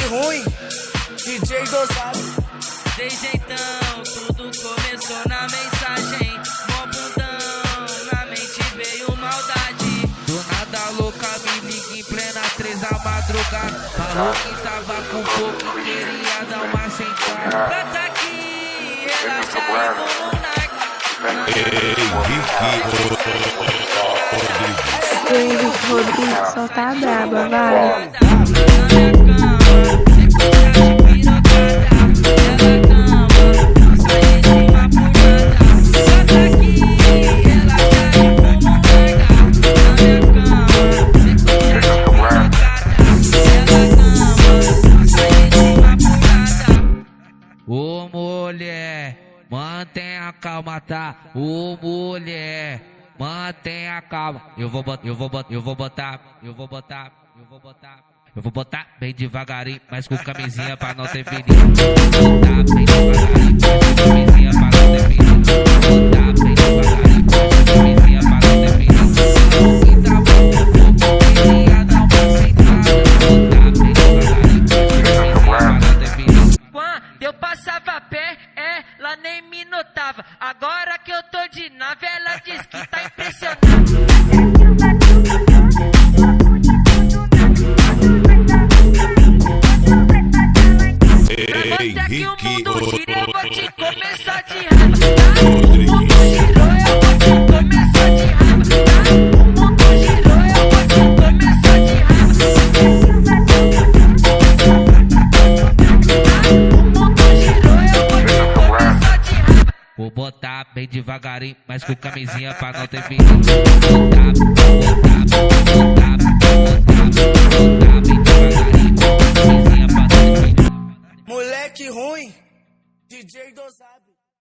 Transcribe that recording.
ruim, DJ dosado. Desde então, tudo começou na mensagem. Mó bundão, na mente veio maldade. Do nada louca me liga em plena 3 da madrugada. Falou que tava com pouco e queria dar uma sentada. Bata aqui, relaxa e vamos Henrique Rodrigues só tá braba, vai. Ô mulher, mantenha a calma, tá? Ô mulher, mantenha a calma. Eu vou botar bem devagarinho, mas com camisinha pra não ter perigo. Botar bem devagarinho, mas com camisinha pra não ter perigo. Botar bem devagarinho, mas com camisinha pra não ter perigo. E tá bom, queria dar uma sentada. Botar bem devagarinho, mas com camisinha pra não ter perigo. Quando eu passava a pé, ela nem me notava. Agora que eu tô de nave, ela diz que tá impressionada. Que o mundo gira, eu vou te começar de raiva, tá? O mundo girou, eu vou te começar de raiva, tá? O mundo girou, eu vou te começar de raiva. O mundo girou, eu vou te começar de raiva. Vou botar bem devagarinho, mas com camisinha pra não ter perigo. Botar bem devagarinho, com camisinha pra não ter perigo. Moleque ruim, DJ dosado.